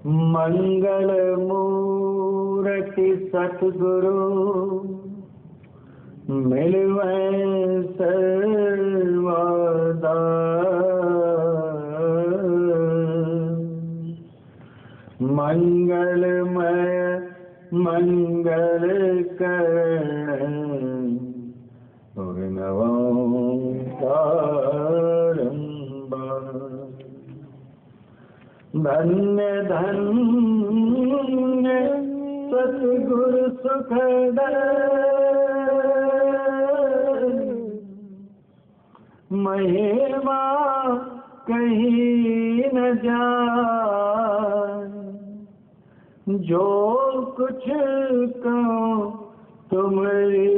मंगल मूर्ति सतगुरु मिलवै सर्वदा। मंगलमय मंगल करण धन्य धन्य सतगुरु सुखद महिमा कहीं न जाए। जो कुछ कहो तुम्हारी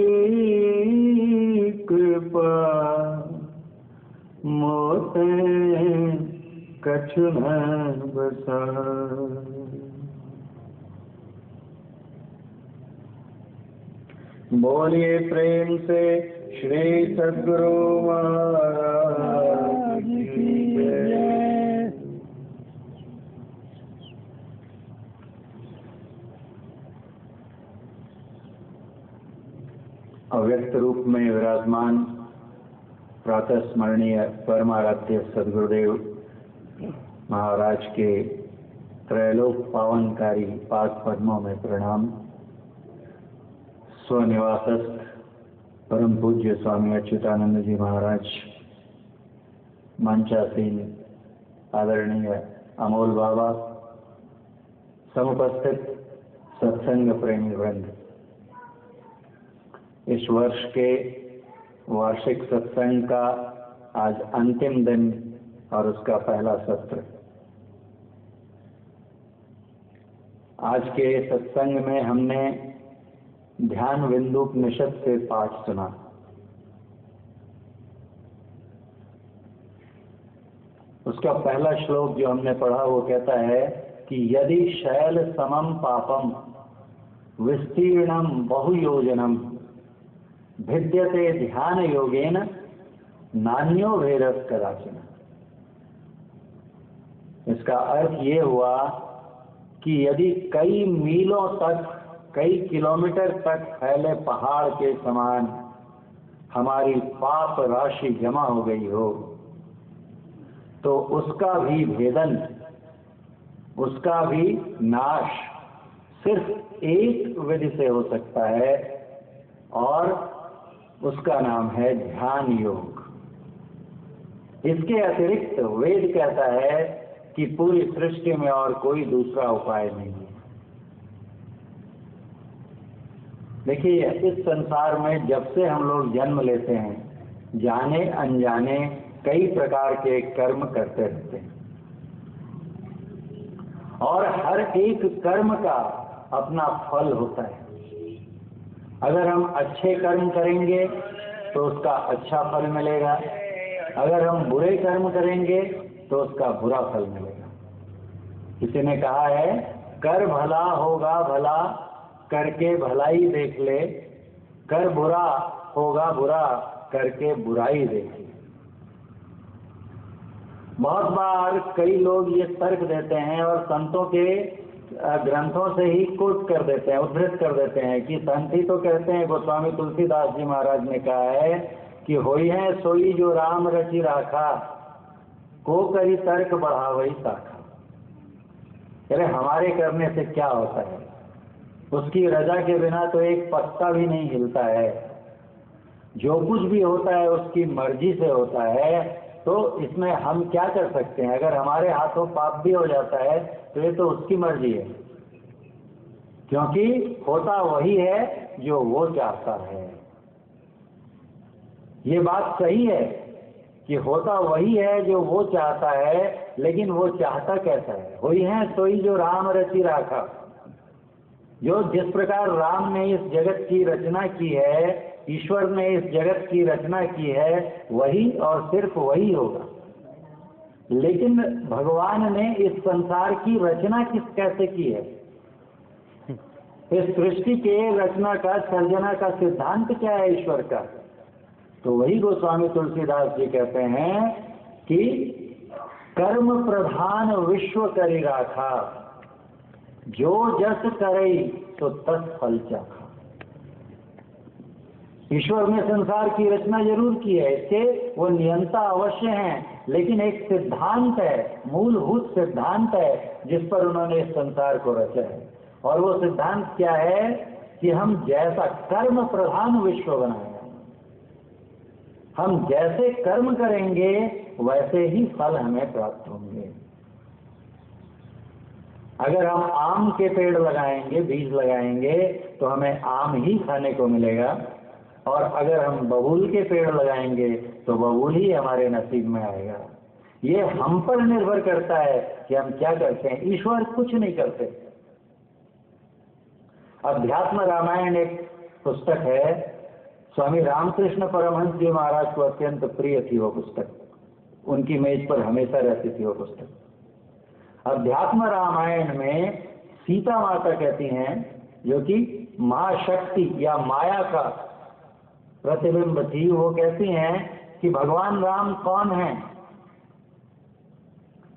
कृपा मोते कछु न बसा। बोलिए प्रेम से श्री सद्गुरु महाराज की जय। अव्यक्त रूप में विराजमान प्रातः स्मरणीय परमाराध्य सद्गुरुदेव महाराज के त्रैलोक पावनकारी पाद पद्मों में प्रणाम। स्वनिवासस्थ परम पूज्य स्वामी अच्युतानंद जी महाराज, मंचासीन आदरणीय अमोल बाबा, समुपस्थित सत्संग प्रेमी वृंद, इस वर्ष के वार्षिक सत्संग का आज अंतिम दिन और उसका पहला सत्र। आज के सत्संग में हमने ध्यान बिंदुपनिषद से पाठ सुना। उसका पहला श्लोक जो हमने पढ़ा वो कहता है कि यदि शैल समम पापम विस्तीर्णम बहुयोजनम भिद्यते ध्यान योगेन नान्यो भेदः कदाचन। इसका अर्थ ये हुआ कि यदि कई मीलों तक, कई किलोमीटर तक फैले पहाड़ के समान हमारी पाप राशि जमा हो गई हो, तो उसका भी भेदन, उसका भी नाश सिर्फ एक विधि से हो सकता है और उसका नाम है ध्यान योग। इसके अतिरिक्त वेद कहता है कि पूरी सृष्टि में और कोई दूसरा उपाय नहीं है। देखिए, इस संसार में जब से हम लोग जन्म लेते हैं, जाने अनजाने कई प्रकार के कर्म करते रहते हैं और हर एक कर्म का अपना फल होता है। अगर हम अच्छे कर्म करेंगे तो उसका अच्छा फल मिलेगा, अगर हम बुरे कर्म करेंगे तो उसका बुरा फल मिलेगा। किसी ने कहा है, कर भला होगा भला करके भलाई देख ले, कर बुरा होगा बुरा करके बुराई देख ले। बहुत बार कई लोग ये तर्क देते हैं और संतों के ग्रंथों से ही कोट कर देते हैं, उद्धृत कर देते हैं कि संत ही तो कहते हैं, गोस्वामी तुलसीदास जी महाराज ने कहा है कि होई है सोई जो राम रचि राखा, को करी तर्क बढ़ावई शाखा। अरे हमारे करने से क्या होता है? उसकी रजा के बिना तो एक पत्ता भी नहीं हिलता है। जो कुछ भी होता है उसकी मर्जी से होता है, तो इसमें हम क्या कर सकते हैं? अगर हमारे हाथों पाप भी हो जाता है तो ये तो उसकी मर्जी है, क्योंकि होता वही है जो वो चाहता है। ये बात सही है कि होता वही है जो वो चाहता है, लेकिन वो चाहता कैसा है? वही है सोई जो राम रचि राखा। जो जिस प्रकार राम ने इस जगत की रचना की है, ईश्वर ने इस जगत की रचना की है, वही और सिर्फ वही होगा। लेकिन भगवान ने इस संसार की रचना कैसे की है? इस सृष्टि के रचना का, सर्जना का सिद्धांत क्या है ईश्वर का? तो वही गोस्वामी तुलसीदास जी कहते हैं कि कर्म प्रधान विश्व करी राखा, जो जस करई तो तत् फल चाखा। ईश्वर ने संसार की रचना जरूर की है, इसके वो नियंता अवश्य हैं, लेकिन एक सिद्धांत है, मूलभूत सिद्धांत है जिस पर उन्होंने इस संसार को रचा है। और वो सिद्धांत क्या है कि हम जैसा कर्म प्रधान विश्व बनाएंगे, हम जैसे कर्म करेंगे वैसे ही फल हमें प्राप्त होंगे। अगर हम आम के पेड़ लगाएंगे, बीज लगाएंगे, तो हमें आम ही खाने को मिलेगा, और अगर हम बबूल के पेड़ लगाएंगे तो बबूल ही हमारे नसीब में आएगा। ये हम पर निर्भर करता है कि हम क्या करते हैं। ईश्वर कुछ नहीं करते। अध्यात्म रामायण एक पुस्तक है, स्वामी रामकृष्ण परमहंस जी महाराज को अत्यंत प्रिय थी वो पुस्तक, उनकी मेज पर हमेशा रहती थी वो पुस्तक। अध्यात्म रामायण में सीता माता कहती हैं, जो कि महाशक्ति या माया का प्रतिबिंब थी, वो कहती हैं कि भगवान राम कौन है।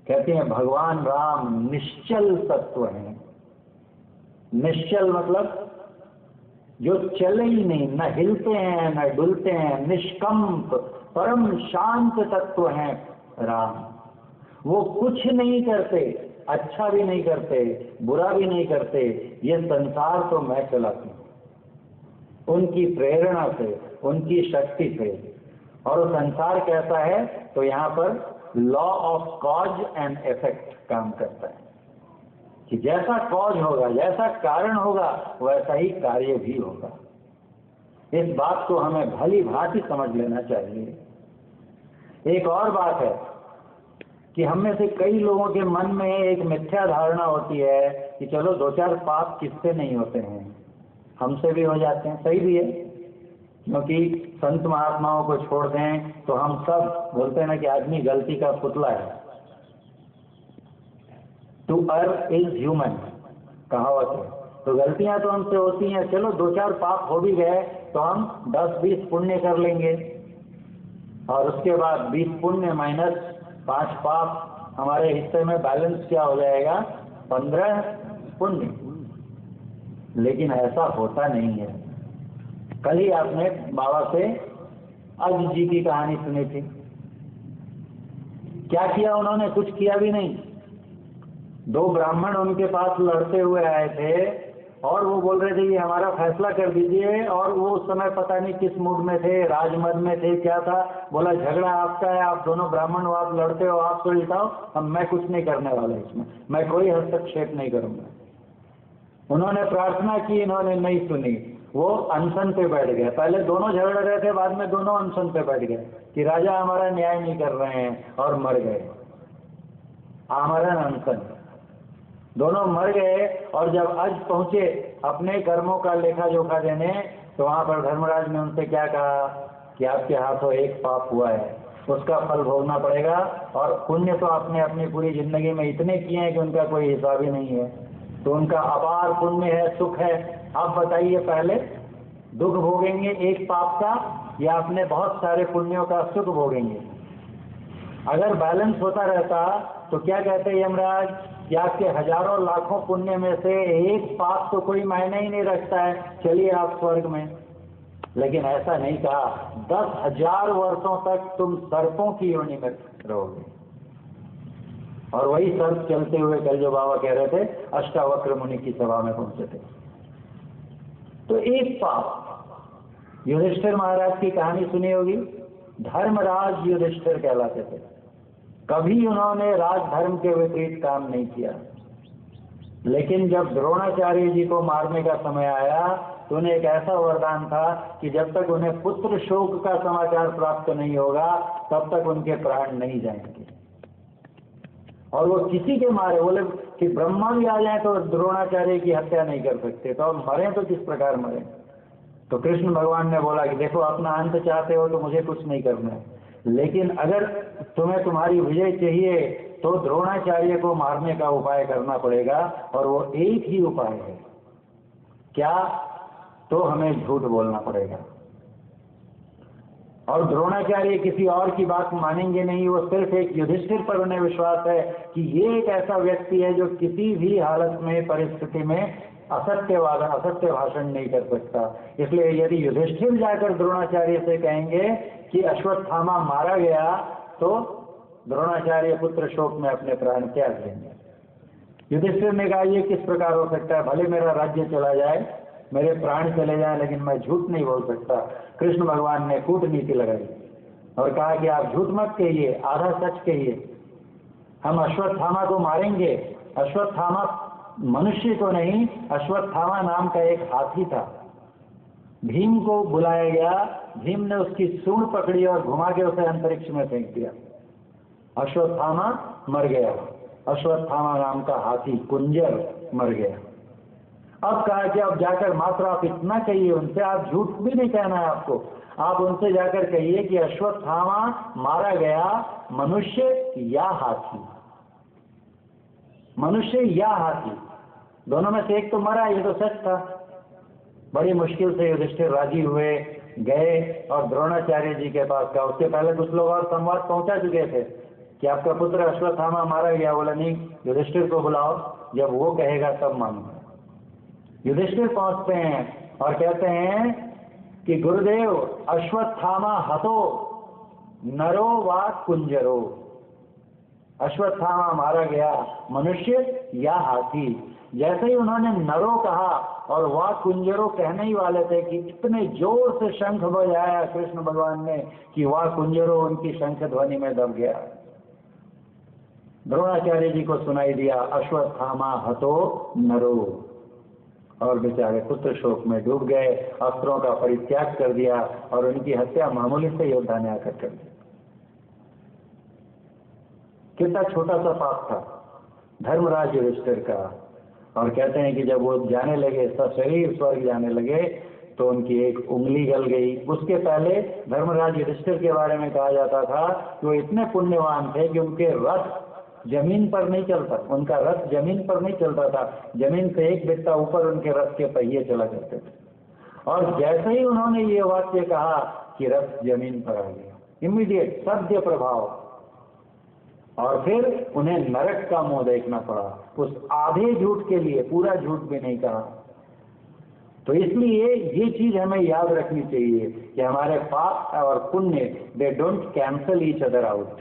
कहती हैं भगवान राम निश्चल तत्व हैं। निश्चल मतलब जो चले ही नहीं, न हिलते हैं न डुलते हैं, निष्कंप परम शांत तत्व हैं राम। वो कुछ नहीं करते, अच्छा भी नहीं करते, बुरा भी नहीं करते, ये संसार तो मैं चलाती हूँ उनकी प्रेरणा से, उनकी शक्ति से। और वो संसार कैसा है, तो यहाँ पर law of cause and effect काम करता है कि जैसा कॉज होगा, जैसा कारण होगा, वैसा ही कार्य भी होगा। इस बात को हमें भली भांति समझ लेना चाहिए। एक और बात है कि हम में से कई लोगों के मन में एक मिथ्या धारणा होती है कि चलो दो चार पाप किससे नहीं होते हैं, हमसे भी हो जाते हैं। सही भी है, क्योंकि संत महात्माओं को छोड़ दें तो हम सब बोलते हैं ना कि आदमी गलती का पुतला है। टू अर्थ इज ह्यूमन कहावत है। तो गलतियां तो हमसे होती हैं, चलो दो चार पाप हो भी गए तो हम 10-20 पुण्य कर लेंगे, और उसके बाद 20 पुण्य माइनस 5 पाप, हमारे हिस्से में बैलेंस क्या हो जाएगा, 15 पुण्य। लेकिन ऐसा होता नहीं है। कल ही आपने बाबा से अज जी की कहानी सुनी थी। क्या किया उन्होंने, कुछ किया भी नहीं। 2 ब्राह्मण उनके पास लड़ते हुए आए थे और वो बोल रहे थे कि हमारा फैसला कर दीजिए, और वो उस समय पता नहीं किस मूड में थे, राजमद में थे, क्या था। बोला झगड़ा आपका है, आप दोनों ब्राह्मण हो, आप लड़ते हो, आप सुलझाओ, अब मैं कुछ नहीं करने वाला इसमें, मैं कोई हस्तक्षेप नहीं करूंगा। उन्होंने प्रार्थना की, इन्होंने नहीं सुनी, वो अनशन पे बैठ गए। पहले दोनों झगड़ रहे थे, बाद में दोनों अनशन पे बैठ गए कि राजा हमारा न्याय नहीं कर रहे हैं, और मर गए। आमरण अनशन, दोनों मर गए। और जब अज पहुंचे अपने कर्मों का लेखा जोखा देने, तो वहां पर धर्मराज ने उनसे क्या कहा कि आपके हाथों एक पाप हुआ है, उसका फल भोगना पड़ेगा, और पुण्य तो आपने अपनी पूरी जिंदगी में इतने किए हैं कि उनका कोई हिसाब ही नहीं है, तो उनका अपार पुण्य है, सुख है। आप बताइए, पहले दुख भोगेंगे एक पाप का, या अपने बहुत सारे पुण्यों का सुख भोगेंगे? अगर बैलेंस होता रहता तो क्या कहते यमराज कि आपके हजारों लाखों पुण्य में से एक पाप तो कोई मायने ही नहीं रखता है, चलिए आप स्वर्ग में। लेकिन ऐसा नहीं कहा, 10,000 वर्षों तक तुम सर्पों की योनि में रहोगे। और वही सर्प चलते हुए कल जो बाबा कह रहे थे, अष्टावक्र मुनि की सभा में पहुंचे थे। तो एक पाप, युधिष्ठिर महाराज की कहानी सुनी होगी, धर्मराज युधिष्ठिर कहलाते थे। कभी उन्होंने राजधर्म के विपरीत काम नहीं किया। लेकिन जब द्रोणाचार्य जी को मारने का समय आया तो उन्हें एक ऐसा वरदान था कि जब तक उन्हें पुत्र शोक का समाचार प्राप्त नहीं होगा तब तक उनके प्राण नहीं जाएंगे। और वो किसी के मारे, बोले कि ब्रह्मा भी आ जाए तो द्रोणाचार्य की हत्या नहीं कर सकते, तो अब मरे तो किस प्रकार मरे। तो कृष्ण भगवान ने बोला कि देखो, अपना अंत चाहते हो तो मुझे कुछ नहीं करना है, लेकिन अगर तुम्हें तुम्हारी विजय चाहिए तो द्रोणाचार्य को मारने का उपाय करना पड़ेगा। और वो एक ही उपाय है, क्या? तो हमें झूठ बोलना पड़ेगा। और द्रोणाचार्य किसी और की बात मानेंगे नहीं, वो सिर्फ एक युधिष्ठिर पर उन्हें विश्वास है कि ये एक ऐसा व्यक्ति है जो किसी भी हालत में, परिस्थिति में असत्य भाषण नहीं कर सकता। इसलिए यदि युधिष्ठिर जाकर द्रोणाचार्य से कहेंगे कि अश्वत्थामा मारा गया, तो द्रोणाचार्य पुत्र शोक में अपने प्राण त्याग देंगे। युधिष्ठिर ने कहा ये किस प्रकार हो सकता है, भले मेरा राज्य चला जाए, मेरे प्राण चले जाए, लेकिन मैं झूठ नहीं बोल सकता। कृष्ण भगवान ने कूटनीति लगाई और कहा कि आप झूठ मत कहिए, आधा सच कहिए, हम अश्वत्थामा को मारेंगे। अश्वत्थामा मनुष्य को नहीं, अश्वत्थामा नाम का एक हाथी था। भीम को बुलाया गया, भीम ने उसकी सूंड पकड़ी और घुमा के उसे अंतरिक्ष में फेंक दिया। अश्वत्थामा मर गया। अश्वत्थामा नाम का हाथी कुंजर मर गया। अब कहा कि अब जाकर मात्र आप इतना कहिए उनसे, आप झूठ भी नहीं कहना है आपको, आप उनसे जाकर कहिए कि अश्वत्थामा मारा गया, मनुष्य या हाथी, मनुष्य या हाथी, दोनों में से एक तो मरा, ये तो सच था। बड़ी मुश्किल से युधिष्ठिर राजी हुए, गए और द्रोणाचार्य जी के पास गए। उसके पहले कुछ लोग और संवाद पहुंचा चुके थे कि आपका पुत्र अश्वत्थामा मारा गया। बोला नहीं, युधिष्ठिर को बुलाओ, जब वो कहेगा तब मानो। युधिष्ठिर पहुंचते हैं और कहते हैं कि गुरुदेव, अश्वत्थामा हतो नरो वा कुंजरो, अश्वत्थामा मारा गया, मनुष्य या हाथी। जैसे ही उन्होंने नरो कहा और वा कुंजरो कहने ही वाले थे कि इतने जोर से शंख बजाया कृष्ण भगवान ने कि वा कुंजरो उनकी शंख ध्वनि में दब गया। द्रोणाचार्य जी को सुनाई दिया अश्वत्थामा हतो नरो, और बेचारे पुत्र शोक में डूब गए, अस्त्रों का परित्याग कर दिया और उनकी हत्या मामूली से योद्धा ने आकर कर दी। कितना छोटा सा पाप था धर्मराज युधिष्ठिर का। और कहते हैं कि जब वो जाने लगे, सशरीर स्वर्ग जाने लगे, तो उनकी एक उंगली गल गई। उसके पहले धर्मराज युधिष्ठिर के बारे में कहा जाता था कि वो इतने पुण्यवान थे कि उनके रथ जमीन पर नहीं चलता, उनका रथ जमीन पर नहीं चलता था, जमीन से एक बित्ता ऊपर उनके रथ के पहिए चला करते थे। और जैसे ही उन्होंने ये वाक्य कहा कि रथ जमीन पर आ गया, इमीडिएट सद्य प्रभाव, और फिर उन्हें नरक का मुंह देखना पड़ा उस आधे झूठ के लिए, पूरा झूठ भी नहीं कहा। तो इसलिए ये चीज हमें याद रखनी चाहिए कि हमारे पाप और पुण्य they don't cancel each other out,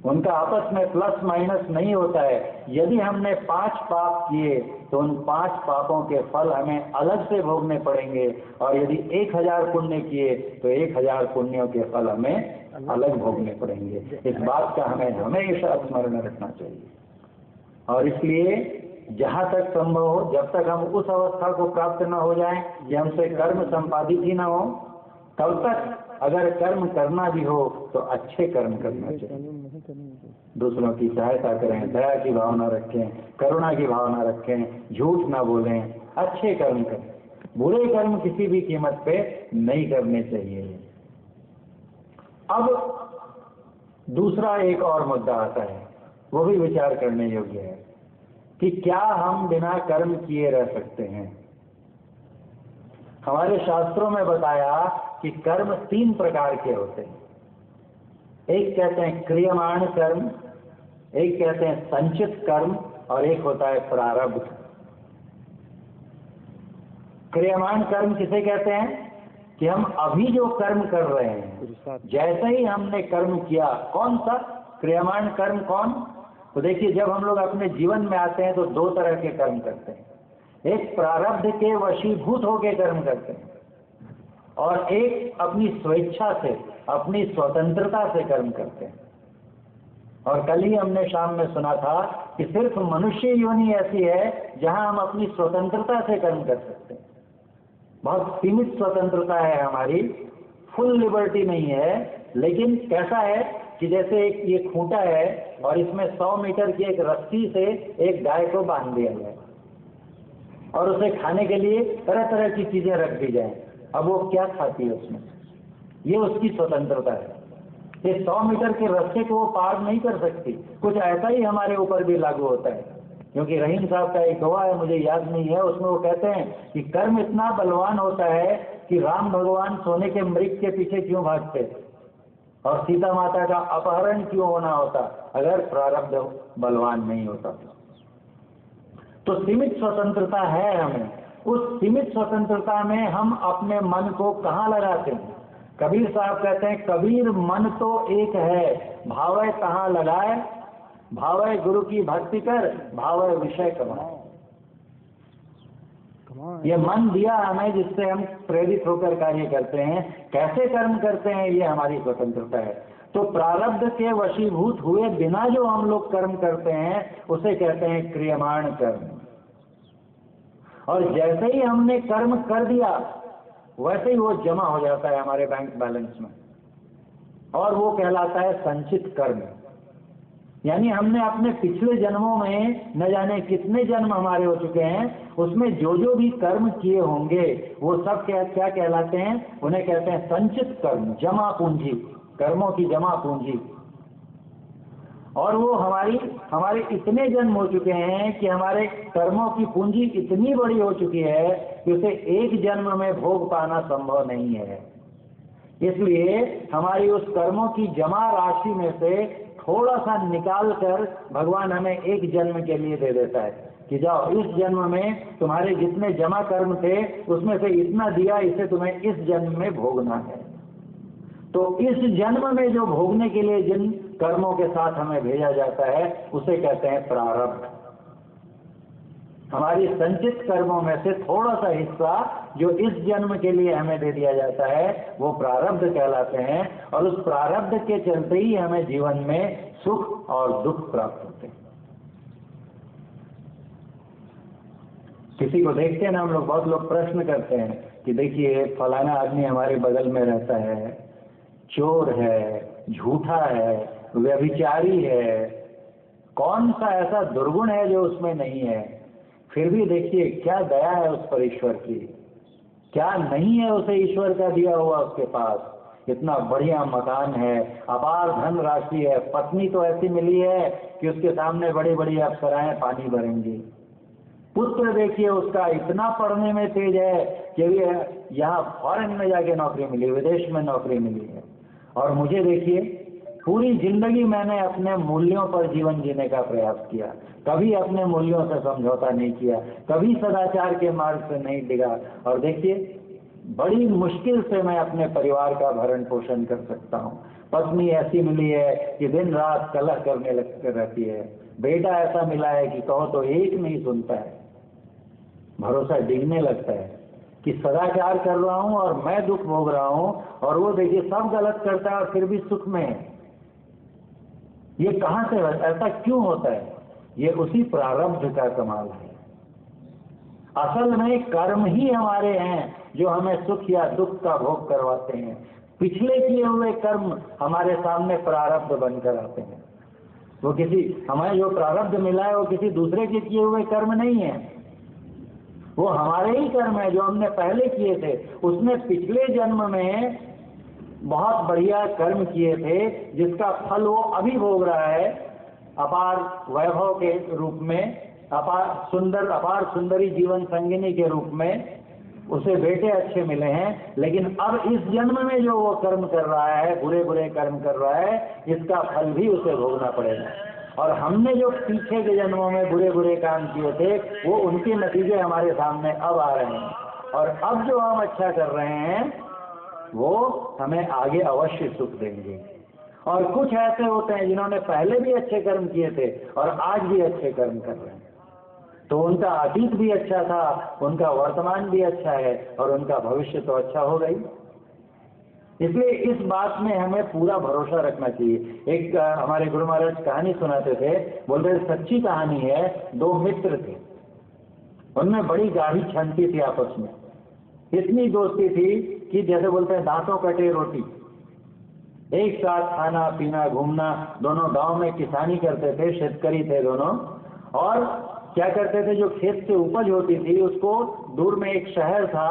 उनका आपस में प्लस माइनस नहीं होता है। यदि हमने 5 पाप किए तो उन 5 पापों के फल हमें अलग से भोगने पड़ेंगे, और यदि 1000 पुण्य किए तो 1000 पुण्यों के फल हमें अलग भोगने पड़ेंगे। इस बात का हमें हमेशा स्मरण रखना चाहिए। और इसलिए जहां तक संभव हो, जब तक हम उस अवस्था को प्राप्त न हो जाएं कि हमसे कर्म संपादित ही न हो, तब तक अगर कर्म करना भी हो तो अच्छे कर्म करना चाहिए। दूसरों की सहायता करें, दया की भावना रखें, करुणा की भावना रखें, झूठ ना बोलें, अच्छे कर्म करें। बुरे कर्म किसी भी कीमत पे नहीं करने चाहिए। अब दूसरा एक और मुद्दा आता है, वो भी विचार करने योग्य है कि क्या हम बिना कर्म किए रह सकते हैं। हमारे शास्त्रों में बताया कि कर्म 3 प्रकार के होते हैं। एक कहते हैं क्रियमाण कर्म, एक कहते हैं संचित कर्म, और एक होता है प्रारब्ध। क्रियमाण कर्म किसे कहते हैं कि हम अभी जो कर्म कर रहे हैं, जैसे ही हमने कर्म किया, कौन सा क्रियमाण कर्म कौन? तो देखिए, जब हम लोग अपने जीवन में आते हैं तो 2 तरह के कर्म करते हैं। एक प्रारब्ध के वशीभूत होकर कर्म करते हैं, और एक अपनी स्वेच्छा से, अपनी स्वतंत्रता से कर्म करते हैं। और कल ही हमने शाम में सुना था कि सिर्फ मनुष्य योनि ऐसी है जहां हम अपनी स्वतंत्रता से कर्म कर सकते हैं। बहुत सीमित स्वतंत्रता है हमारी, फुल लिबर्टी नहीं है। लेकिन कैसा है कि जैसे एक ये खूंटा है और इसमें 100 मीटर की एक रस्सी से एक गाय को बांध दिया जाए और उसे खाने के लिए तरह तरह की चीजें रख दी जाए। अब वो क्या खाती है उसमें? ये उसकी स्वतंत्रता है। ये 100 मीटर के रास्ते को वो पार नहीं कर सकती। कुछ ऐसा ही हमारे ऊपर भी लागू होता है, क्योंकि रहीम साहब का एक गवाह है, मुझे याद नहीं है, उसमें वो कहते हैं कि कर्म इतना बलवान होता है कि राम भगवान सोने के मृग के पीछे क्यों भागते और सीता माता का अपहरण क्यों होना होता अगर प्रारब्ध बलवान नहीं होता। तो सीमित स्वतंत्रता है हमें, उस सीमित स्वतंत्रता में हम अपने मन को कहाँ लगाते हैं। कबीर साहब कहते हैं, कबीर मन तो एक है, भावै कहाँ लगाए, भावै गुरु की भक्ति कर, भावै विषय कमाए। ये मन दिया हमें जिससे हम प्रेरित होकर कार्य करते हैं, कैसे कर्म करते हैं ये हमारी स्वतंत्रता है। तो प्रारब्ध के वशीभूत हुए बिना जो हम लोग कर्म करते हैं उसे कहते हैं क्रियमाण कर्म। और जैसे ही हमने कर्म कर दिया वैसे ही वो जमा हो जाता है हमारे बैंक बैलेंस में, और वो कहलाता है संचित कर्म। यानी हमने अपने पिछले जन्मों में न जाने कितने जन्म हमारे हो चुके हैं, उसमें जो जो भी कर्म किए होंगे वो सब क्या कहलाते हैं, उन्हें कहते हैं संचित कर्म, जमा पूंजी, कर्मों की जमा पूंजी। और वो हमारे इतने जन्म हो चुके हैं कि हमारे कर्मों की पूंजी इतनी बड़ी हो चुकी है कि उसे एक जन्म में भोग पाना संभव नहीं है। इसलिए हमारी उस कर्मों की जमा राशि में से थोड़ा सा निकाल कर भगवान हमें एक जन्म के लिए दे देता है कि जाओ इस जन्म में तुम्हारे जितने जमा कर्म थे उसमें से इतना दिया, इसे तुम्हें इस जन्म में भोगना है। तो इस जन्म में जो भोगने के लिए जिन कर्मों के साथ हमें भेजा जाता है उसे कहते हैं प्रारब्ध। हमारी संचित कर्मों में से थोड़ा सा हिस्सा जो इस जन्म के लिए हमें दे दिया जाता है वो प्रारब्ध कहलाते हैं, और उस प्रारब्ध के चलते ही हमें जीवन में सुख और दुख प्राप्त होते हैं। किसी को देखते हैं ना हम लोग, बहुत लोग प्रश्न करते हैं कि देखिए फलाना आदमी हमारे बगल में रहता है, चोर है, झूठा है, व्यभिचारी है, कौन सा ऐसा दुर्गुण है जो उसमें नहीं है, फिर भी देखिए क्या दया है उस पर ईश्वर की, क्या नहीं है उसे ईश्वर का दिया हुआ उसके पास, इतना बढ़िया मकान है, अपार धन राशि है, पत्नी तो ऐसी मिली है कि उसके सामने बड़ी बड़ी अप्सराएं पानी भरेंगी, पुत्र देखिए उसका इतना पढ़ने में तेज है कि यहाँ फॉरेन में जाके नौकरी मिली, विदेश में नौकरी मिली है, और मुझे देखिए पूरी जिंदगी मैंने अपने मूल्यों पर जीवन जीने का प्रयास किया, कभी अपने मूल्यों से समझौता नहीं किया, कभी सदाचार के मार्ग से नहीं डिगा, और देखिए बड़ी मुश्किल से मैं अपने परिवार का भरण पोषण कर सकता हूँ। पत्नी ऐसी मिली है कि दिन रात कलह करने लगती रहती है, बेटा ऐसा मिला है कि कहो तो एक नहीं सुनता है। भरोसा डिगने लगता है कि सदाचार कर रहा हूँ और मैं दुख भोग रहा हूँ, और वो देखिए सब गलत करता है और फिर भी सुख में है। ये कहां से, ऐसा क्यों होता है? ये उसी प्रारब्ध का कमाल है। असल में कर्म ही हमारे हैं जो हमें सुख या दुख का भोग करवाते हैं। पिछले किए हुए कर्म हमारे सामने प्रारब्ध बनकर आते हैं। वो हमें जो प्रारब्ध मिला है वो किसी दूसरे के किए हुए कर्म नहीं है, वो हमारे ही कर्म है जो हमने पहले किए थे। उसने पिछले जन्म में बहुत बढ़िया कर्म किए थे जिसका फल वो अभी भोग रहा है, अपार वैभव के रूप में, अपार सुंदरी जीवन संगिनी के रूप में उसे बेटे अच्छे मिले हैं। लेकिन अब इस जन्म में जो वो कर्म कर रहा है, बुरे बुरे कर्म कर रहा है, इसका फल भी उसे भोगना पड़ेगा। और हमने जो पीछे के जन्मों में बुरे बुरे काम किए थे वो उनके नतीजे हमारे सामने अब आ रहे हैं, और अब जो हम अच्छा कर रहे हैं वो हमें आगे अवश्य सुख देंगे। और कुछ ऐसे होते हैं जिन्होंने पहले भी अच्छे कर्म किए थे और आज भी अच्छे कर्म कर रहे हैं, तो उनका अतीत भी अच्छा था, उनका वर्तमान भी अच्छा है, और उनका भविष्य तो अच्छा होगा ही। इसलिए इस बात में हमें पूरा भरोसा रखना चाहिए। एक हमारे गुरु महाराज कहानी सुनाते थे, बोलते सच्ची कहानी है। दो मित्र थे, उनमें बड़ी गाढ़ी छंती थी आपस में, इतनी दोस्ती थी कि जैसे बोलते हैं दांतों कटे रोटी, एक साथ खाना पीना घूमना, दोनों गांव में किसानी करते थे, शेतकरी थे दोनों। और क्या करते थे, जो खेत से उपज होती थी उसको दूर में एक शहर था,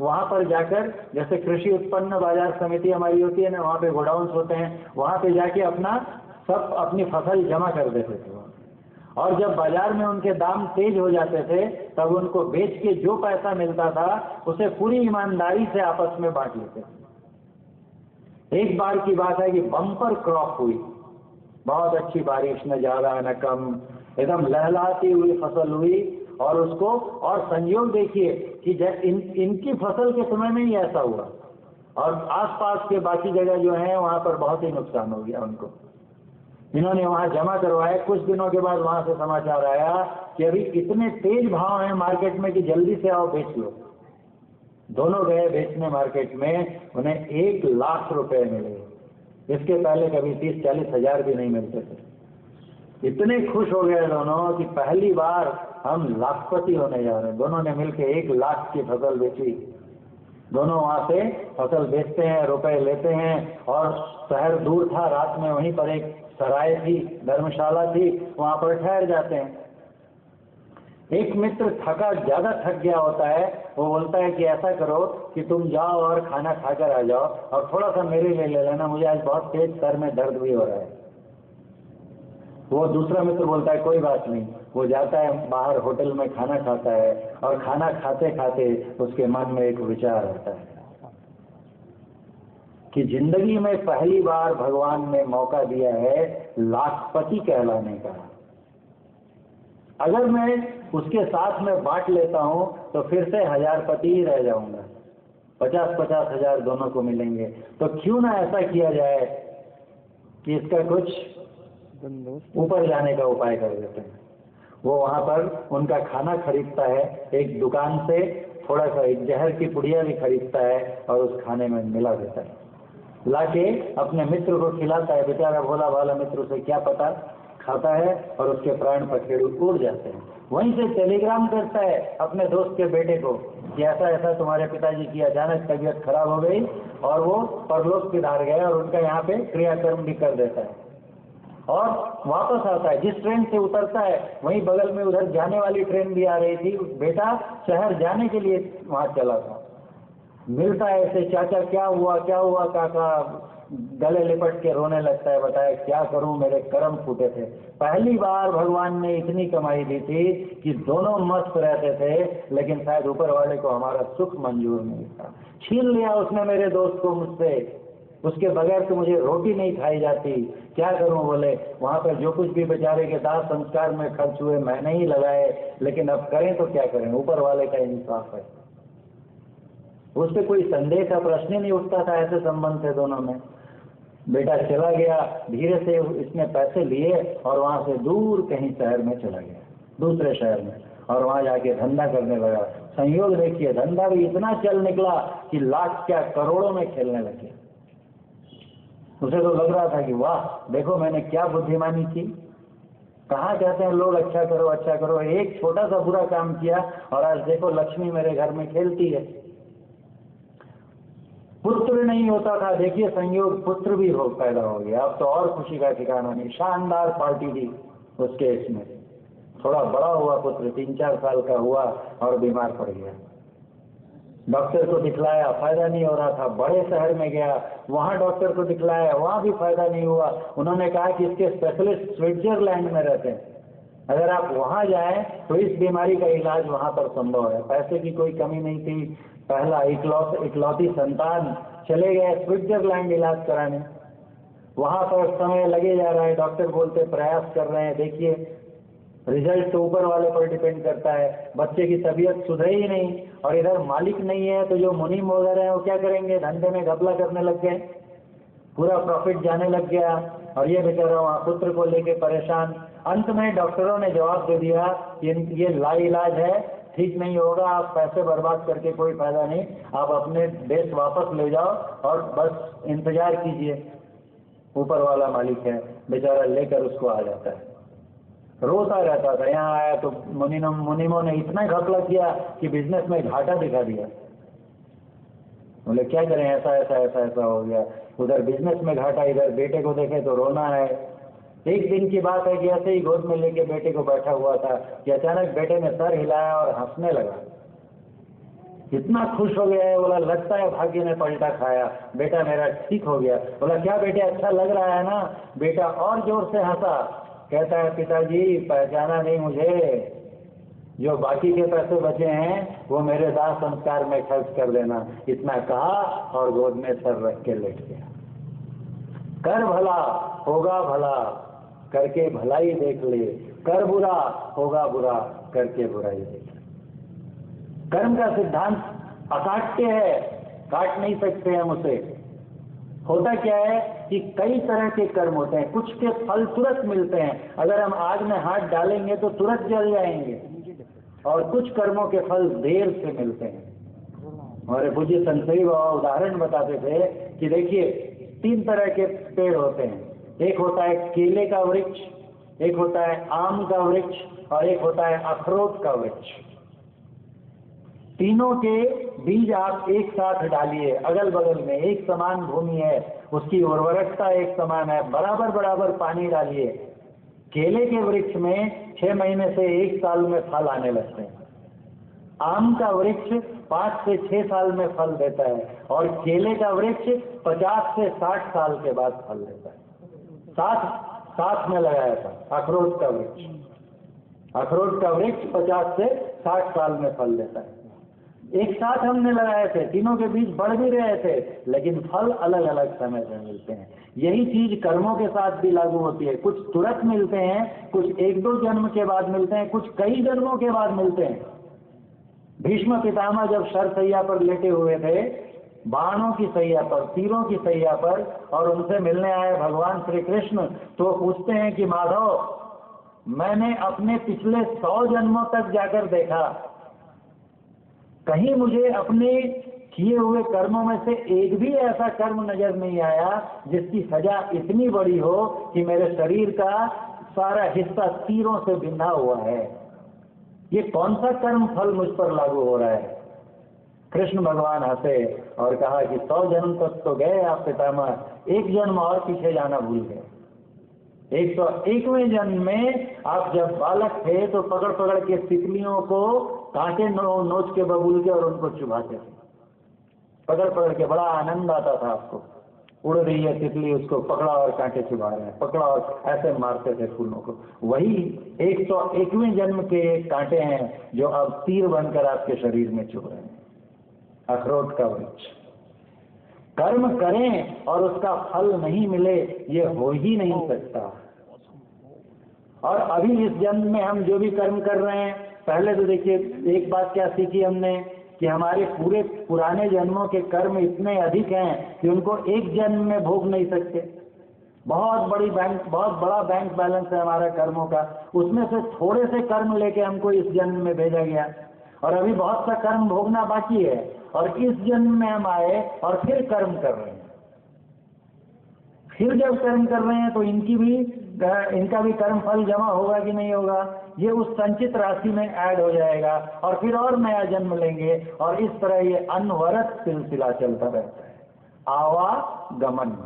वहां पर जाकर, जैसे कृषि उत्पन्न बाजार समिति हमारी होती है ना, वहां पे गोडाउन्स होते हैं, वहां पे जाके अपनी फसल जमा कर देते थे। और जब बाजार में उनके दाम तेज हो जाते थे तब उनको बेच के जो पैसा मिलता था उसे पूरी ईमानदारी से आपस में बांट लेते थे। एक बार की बात है कि बम्पर क्रॉप हुई, बहुत अच्छी बारिश, न ज्यादा न कम, एकदम लहलहाती हुई फसल हुई। और उसको और संयोग देखिए कि इनकी फसल के समय में ही ऐसा हुआ और आसपास के बाकी जगह जो है वहां पर बहुत ही नुकसान हो गया उनको। इन्होंने वहां जमा करवाए, कुछ दिनों के बाद वहां से समाचार आया कि अभी इतने तेज भाव हैं मार्केट में कि जल्दी से आओ बेच लो। दोनों गए बेचने मार्केट में, उन्हें 1 लाख रुपए मिले। इसके पहले कभी 30-40 हजार भी नहीं मिलते थे। इतने खुश हो गए दोनों कि पहली बार हम लाखपति होने जा रहे हैं। दोनों ने मिलकर 1 लाख की फसल बेची। दोनों वहां से फसल बेचते हैं, रुपए लेते हैं और शहर दूर था, रात में वहीं पर एक सराय थी, धर्मशाला थी, वहां पर ठहर जाते हैं। एक मित्र ज्यादा थक गया होता है, वो बोलता है कि ऐसा करो कि तुम जाओ और खाना खाकर आ जाओ और थोड़ा सा मेरे लिए ले लेना, मुझे आज बहुत तेज सर में दर्द भी हो रहा है। वो दूसरा मित्र बोलता है कोई बात नहीं। वो जाता है बाहर होटल में खाना खाता है और खाना खाते खाते उसके मन में एक विचार आता है कि जिंदगी में पहली बार भगवान ने मौका दिया है लाखपति कहलाने का। अगर मैं उसके साथ में बांट लेता हूं तो फिर से हजारपति ही रह जाऊंगा, 50-50 हजार दोनों को मिलेंगे। तो क्यों ना ऐसा किया जाए कि इसका कुछ ऊपर जाने का उपाय कर देते हैं। वो वहां पर उनका खाना खरीदता है, एक दुकान से थोड़ा सा एक जहर की पुड़िया भी खरीदता है और उस खाने में मिला देता है, लाके अपने मित्र को खिलाता है। बेचारा भोला भाला मित्र उसे क्या पता, खाता है और उसके प्राण पखेरु उड़ जाते हैं। वहीं से टेलीग्राम करता है अपने दोस्त के बेटे को कि ऐसा ऐसा तुम्हारे पिताजी की अचानक तबीयत खराब हो गई और वो परलोक सिधार गए, और उनका यहाँ पे क्रियाकर्म भी कर देता है और वापस आता है। जिस ट्रेन से उतरता है वहीं बगल में उधर जाने वाली ट्रेन भी आ रही थी। बेटा शहर जाने के लिए वहां चला था, मिलता है ऐसे, चाचा क्या हुआ क्या हुआ, काका गले लिपट के रोने लगता है, बताया क्या करूं मेरे कर्म फूटे थे। पहली बार भगवान ने इतनी कमाई दी थी कि दोनों मस्त रहते थे, लेकिन शायद ऊपर वाले को हमारा सुख मंजूर नहीं था। छीन लिया उसने मेरे दोस्त को मुझसे, उसके बगैर तो मुझे रोटी नहीं खाई जाती। क्या करूं, बोले वहां पर जो कुछ भी बेचारे के दाह संस्कार में खर्च हुए मैंने ही लगाए, लेकिन अब करें तो क्या करें, ऊपर वाले का इंसाफ है। उससे कोई संदेह का प्रश्न ही नहीं उठता था, ऐसे संबंध थे दोनों में। बेटा चला गया, धीरे से इसने पैसे लिए और वहां से दूर कहीं शहर में चला गया, दूसरे शहर में, और वहां जाके धंधा करने लगा। संयोग देखिए, धंधा भी इतना चल निकला कि लाख क्या करोड़ों में खेलने लगे। उसे तो लग रहा था कि वाह देखो मैंने क्या बुद्धिमानी की। कहाँ कहते हैं लोग अच्छा करो अच्छा करो, एक छोटा सा बुरा काम किया और आज देखो लक्ष्मी मेरे घर में खेलती है। पुत्र नहीं होता था, देखिए संयोग पुत्र भी पैदा हो गया। अब तो और खुशी का ठिकाना नहीं। शानदार पार्टी थी उसके इसमें। थोड़ा बड़ा हुआ पुत्र, 3-4 साल का हुआ और बीमार पड़ गया। डॉक्टर को दिखलाया, फायदा नहीं हो रहा था। बड़े शहर में गया, वहां डॉक्टर को दिखलाया, वहां भी फायदा नहीं हुआ। उन्होंने कहा कि इसके स्पेशलिस्ट स्विट्जरलैंड में रहते हैं, अगर आप वहां जाएं तो इस बीमारी का इलाज वहां पर संभव है। पैसे की कोई कमी नहीं थी। पहला इकलौती संतान, चले गए स्विट्जरलैंड इलाज कराने। वहां पर समय लगे जा रहा है, डॉक्टर बोलते प्रयास कर रहे हैं, देखिए रिजल्ट तो ऊपर वाले पर डिपेंड करता है। बच्चे की तबीयत सुधरे ही नहीं और इधर मालिक नहीं है, तो जो मुनीम वगैरह हैं वो क्या करेंगे, धंधे में घपला करने लग गए, पूरा प्रॉफिट जाने लग गया और ये बेचारा वहां पुत्र को लेके परेशान। अंत में डॉक्टरों ने जवाब दे दिया कि ये लाइलाज है, ठीक नहीं होगा, आप पैसे बर्बाद करके कोई फायदा नहीं, आप अपने देश वापस ले जाओ और बस इंतजार कीजिए, ऊपर वाला मालिक है। बेचारा लेकर उसको आ जाता है, रोता रहता था। यहाँ आया तो मुनीमों ने इतना घपला किया कि बिजनेस में घाटा दिखा दिया। बोले क्या करें, ऐसा ऐसा ऐसा ऐसा हो गया, उधर बिजनेस में घाटा, इधर बेटे को देखे तो रोना है। एक दिन की बात है कि ऐसे ही गोद में लेके बेटे को बैठा हुआ था कि अचानक बेटे ने सर हिलाया और हंसने लगा। इतना खुश हो गया है, बोला लगता है भाग्य ने पलटा खाया, बेटा मेरा ठीक हो गया। बोला क्या बेटे अच्छा लग रहा है ना? बेटा और जोर से हंसा, कहता है पिताजी पहचाना नहीं मुझे, जो बाकी के पैसे बचे हैं वो मेरे दाह संस्कार में खर्च कर देना। इतना कहा और गोद में सर रख के लेट गया। कर भला होगा भला, करके भलाई देख ले, कर बुरा होगा बुरा, करके बुराई देख ले। कर्म का सिद्धांत अकाट्य है, काट नहीं सकते हम उसे। होता क्या है कि कई तरह के कर्म होते हैं, कुछ के फल तुरंत मिलते हैं, अगर हम आग में हाथ डालेंगे तो तुरंत जल जाएंगे, और कुछ कर्मों के फल देर से मिलते हैं। हमारे पूज्य संतरी बाबा उदाहरण बताते थे कि देखिए 3 तरह के पेड़ होते हैं, एक होता है केले का वृक्ष, एक होता है आम का वृक्ष, और एक होता है अखरोट का वृक्ष। तीनों के बीज आप एक साथ डालिए, अगल बगल में एक समान भूमि है, उसकी उर्वरकता एक समान है, बराबर बराबर पानी डालिए। केले के वृक्ष में 6 महीने से 1 साल में फल आने लगते हैं, आम का वृक्ष 5 से 6 साल में फल देता है, और केले का वृक्ष 50 से 60 साल के बाद फल देता है। साथ में लगाया था अखरोट का वृक्ष, अखरोट का वृक्ष 50 से 60 साल में फल देता है। एक साथ हमने लगाए थे, तीनों के बीच बढ़ भी रहे थे, लेकिन फल अलग अलग समय से मिलते हैं। यही चीज कर्मों के साथ भी लागू होती है, कुछ तुरंत मिलते हैं, कुछ 1-2 जन्म के बाद मिलते हैं, कुछ कई जन्मों के बाद मिलते हैं। भीष्म पितामह जब शरशैया पर लेटे हुए थे, बाणों की सैया पर, तीरों की सैया पर, और उनसे मिलने आए भगवान श्री कृष्ण, तो पूछते हैं कि माधव मैंने अपने पिछले 100 जन्मों तक जाकर देखा, कहीं मुझे अपने किए हुए कर्मों में से एक भी ऐसा कर्म नजर नहीं आया जिसकी सजा इतनी बड़ी हो कि मेरे शरीर का सारा हिस्सा तीरों से बिंधा हुआ है। ये कौन सा कर्म फल मुझ पर लागू हो रहा है? कृष्ण भगवान हंसे और कहा कि 100 जन्म तक तो गए आप पितामह, एक जन्म और पीछे जाना भूल गए। 101वें जन्म में आप जब बालक थे तो पकड़ पकड़ के तितलियों को कांटे नोच के बबूल के और उनको चुभाते थे, पकड़ पकड़ के बड़ा आनंद आता था आपको। उड़ रही है तितली, उसको पकड़ा और कांटे चुभा रहे हैं, पकड़ा और ऐसे मारते थे फूलों को। वही 101वें जन्म के कांटे हैं जो अब तीर बनकर आपके शरीर में चुभ रहे हैं। अखरोट का वृक्ष, कर्म करें और उसका फल नहीं मिले, ये हो ही नहीं सकता। और अभी इस जन्म में हम जो भी कर्म कर रहे हैं, पहले तो देखिए एक बात क्या सीखी हमने कि हमारे पूरे पुराने जन्मों के कर्म इतने अधिक हैं कि उनको एक जन्म में भोग नहीं सकते। बहुत बड़ा बैंक बैलेंस है हमारा कर्मों का, उसमें से थोड़े से कर्म लेके हमको इस जन्म में भेजा गया, और अभी बहुत सा कर्म भोगना बाकी है, और इस जन्म में हम आए और फिर कर्म कर रहे हैं। फिर जब कर्म कर रहे हैं तो इनका भी कर्म फल जमा होगा कि नहीं होगा, ये उस संचित राशि में ऐड हो जाएगा, और फिर और नया जन्म लेंगे, और इस तरह ये अनवरत सिलसिला चलता रहता है। आवागमन,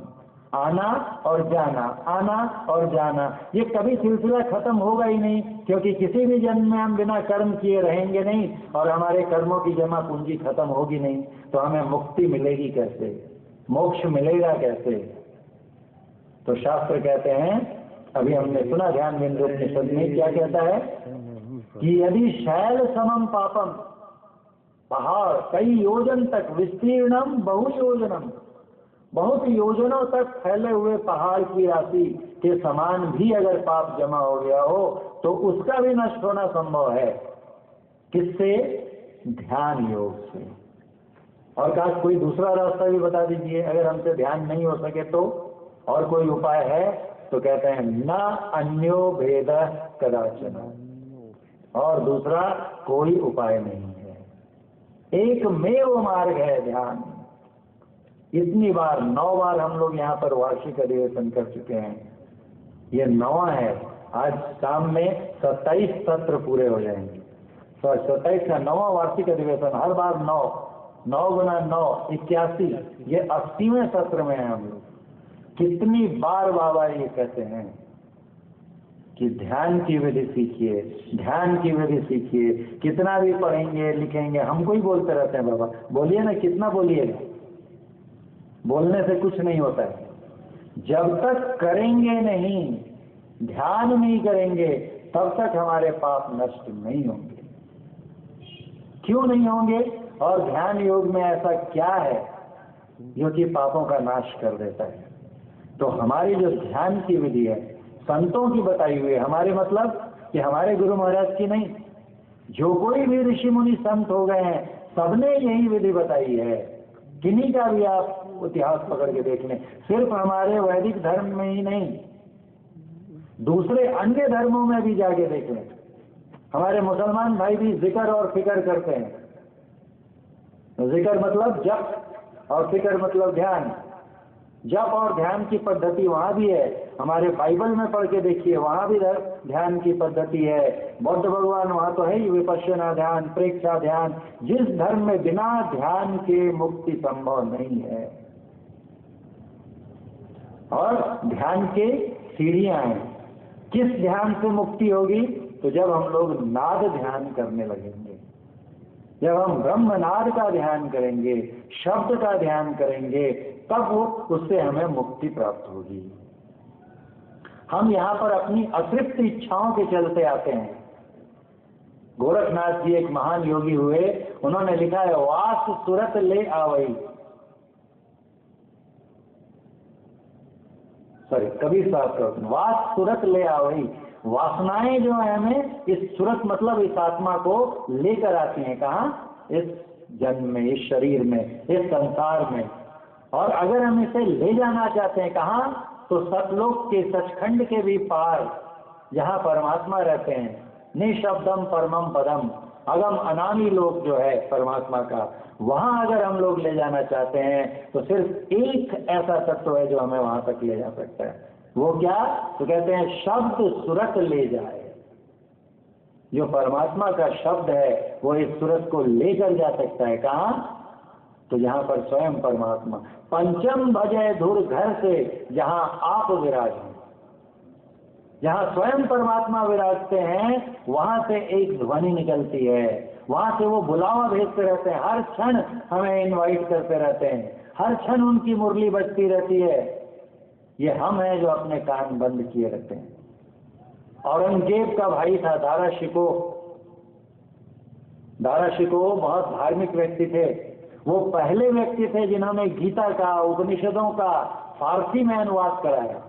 आना और जाना, आना और जाना, ये कभी सिलसिला खत्म होगा ही नहीं, क्योंकि किसी भी जन्म में हम बिना कर्म किए रहेंगे नहीं, और हमारे कर्मों की जमा पूंजी खत्म होगी नहीं, तो हमें मुक्ति मिलेगी कैसे, मोक्ष मिलेगा कैसे? तो शास्त्र कहते हैं, अभी हमने सुना ध्यान बिंदु उपनिषद में क्या कहता है कि यदि शैल समम पापम, पहाड़ कई योजन तक, विस्तीर्णम बहु योजनम, बहुत योजनों तक फैले हुए पहाड़ की राशि के समान भी अगर पाप जमा हो गया हो तो उसका भी नष्ट होना संभव है। किससे? ध्यान योग से। और काश कोई दूसरा रास्ता भी बता दीजिए, अगर हमसे ध्यान नहीं हो सके तो और कोई उपाय है? तो कहते हैं न अन्यो भेद कदाचन, और दूसरा कोई उपाय नहीं है, एकमेव मार्ग है ध्यान। इतनी बार 9 बार हम लोग यहाँ पर वार्षिक अधिवेशन कर चुके हैं, ये 9वां है। आज शाम में 27 सत्र पूरे हो जाएंगे। 27 का 9वां वार्षिक अधिवेशन, हर बार 9 गुना 9 81, ये 80वें सत्र में है हम लोग। कितनी बार बाबा ये कहते हैं कि ध्यान की विधि सीखिए, ध्यान की विधि सीखिए। कितना भी पढ़ेंगे लिखेंगे, हमको ही बोलते रहते हैं बाबा, बोलिए ना, कितना बोलिएगा, बोलने से कुछ नहीं होता है। जब तक करेंगे नहीं, ध्यान नहीं करेंगे तब तक हमारे पाप नष्ट नहीं होंगे। क्यों नहीं होंगे? और ध्यान योग में ऐसा क्या है जो कि पापों का नाश कर देता है? तो हमारी जो ध्यान की विधि है संतों की बताई हुई है, हमारे मतलब कि हमारे गुरु महाराज की नहीं, जो कोई भी ऋषि मुनि संत हो गए हैं सबने यही विधि बताई है। किन्हीं का भी आप इतिहास पकड़ के देख लें, सिर्फ हमारे वैदिक धर्म में ही नहीं, दूसरे अन्य धर्मों में भी जाके देख लें। हमारे मुसलमान भाई भी जिक्र और फिक्र करते हैं। जिक्र मतलब जप और फिक्र मतलब ध्यान। जप और ध्यान की पद्धति वहां भी है, हमारे बाइबल में पढ़ के देखिए, वहां भी ध्यान की पद्धति है। बौद्ध भगवान वहां तो है ही, विपश्यना ध्यान, प्रेक्षा ध्यान। जिस धर्म में बिना ध्यान के मुक्ति संभव नहीं है। और ध्यान के सीढ़ियां हैं। किस ध्यान से मुक्ति होगी? तो जब हम लोग नाद ध्यान करने लगेंगे, जब हम ब्रह्मनाद का ध्यान करेंगे, शब्द का ध्यान करेंगे, तब वो उससे हमें मुक्ति प्राप्त होगी। हम यहां पर अपनी अतृप्त इच्छाओं के चलते आते हैं। गोरखनाथ जी एक महान योगी हुए, उन्होंने लिखा है वास सुरत ले आवई, कबीर साहब का वास सुरत ले आवई। वासनाएं जो है हमें इस सुरत मतलब इस आत्मा को लेकर आती हैं। कहाँ? इस जन्म में, इस शरीर में, इस संसार में। और अगर हम इसे ले जाना चाहते हैं कहाँ? तो सतलोक के, सचखंड के भी पार, जहाँ परमात्मा रहते हैं, निशब्दम परमम पदम, अगम अनामी लोक जो है परमात्मा का, वहां अगर हम लोग ले जाना चाहते हैं तो सिर्फ एक ऐसा तत्व है जो हमें वहां तक ले जा सकता है। वो क्या? तो कहते हैं शब्द सुरत ले जाए। जो परमात्मा का शब्द है वो इस सुरत को लेकर जा सकता है। कहाँ? तो जहां पर स्वयं परमात्मा। पंचम भजय धुर घर से जहां आप विराज हैं, जहां स्वयं परमात्मा विराजते हैं, वहां से एक ध्वनि निकलती है, वहां से वो बुलावा भेजते रहते हैं, हर क्षण हमें इनवाइट करते रहते हैं, हर क्षण उनकी मुरली बजती रहती है। ये हम हैं जो अपने कान बंद किए रहते हैं। औरंगजेब का भाई था दारा शिकोह। दारा शिकोह बहुत धार्मिक व्यक्ति थे। वो पहले व्यक्ति थे जिन्होंने गीता का, उपनिषदों का फारसी में अनुवाद कराया।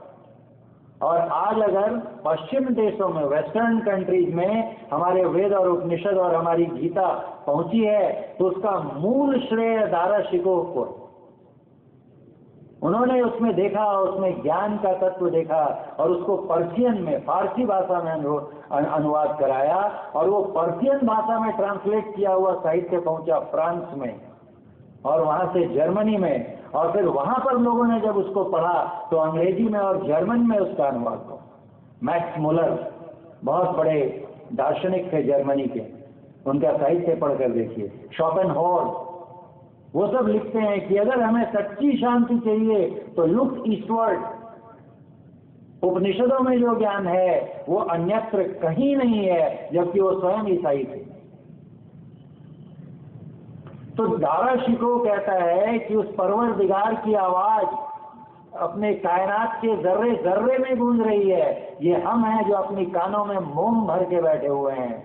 और आज अगर पश्चिम देशों में, वेस्टर्न कंट्रीज में हमारे वेद और उपनिषद और हमारी गीता पहुंची है तो उसका मूल श्रेय दारा शिकोह को। उन्होंने उसमें देखा, उसमें ज्ञान का तत्व देखा और उसको पर्शियन में, फारसी भाषा में अनुवाद कराया। और वो पर्शियन भाषा में ट्रांसलेट किया हुआ साहित्य पहुंचा फ्रांस में और वहां से जर्मनी में। और फिर वहां पर लोगों ने जब उसको पढ़ा तो अंग्रेजी में और जर्मन में उसका अनुवाद हुआ। मैक्स मुलर बहुत बड़े दार्शनिक थे जर्मनी के, उनका साहित्य पढ़कर देखिए। शोपेनहॉवर, वो सब लिखते हैं कि अगर हमें सच्ची शांति चाहिए तो लुक ईस्टवर्ड। उपनिषदों में जो ज्ञान है वो अन्यत्र कहीं नहीं है, जबकि वो स्वयं ईसाई थे। तो दारा शिकोह कहता है कि उस परवरदिगार की आवाज अपने कायनात के जर्रे जर्रे में गूंज रही है। ये हम हैं जो अपनी कानों में मोम भर के बैठे हुए हैं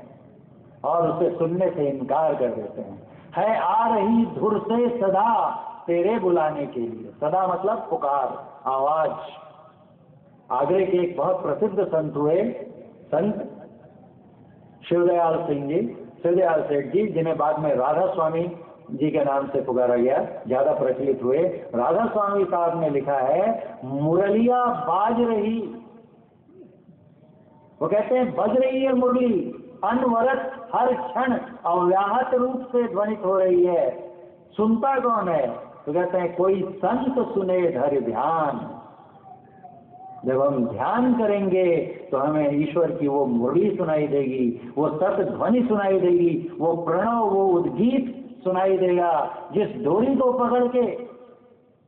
और उसे सुनने से इनकार कर देते हैं। है आ रही धुर से सदा तेरे बुलाने के लिए। सदा मतलब पुकार, आवाज। आगरे के एक बहुत प्रसिद्ध संत हुए, संत शिवदयाल सिंह जी, शिवदयाल सेठ जी, जिन्हें बाद में राधा स्वामी जी के नाम से पुकारा गया, ज्यादा प्रचलित हुए। राधा स्वामी साहब ने लिखा है मुरलिया बाज रही। वो कहते हैं बज रही है मुरली, अनवरत हर क्षण अव्याहत रूप से ध्वनित हो रही है। सुनता कौन है? तो कहते हैं कोई संत सुने धर ध्यान। जब हम ध्यान करेंगे तो हमें ईश्वर की वो मुरली सुनाई देगी, वो सत ध्वनि सुनाई देगी, वो प्रणव, वो उद्गीत सुनाई देगा, जिस डोरी को पकड़ के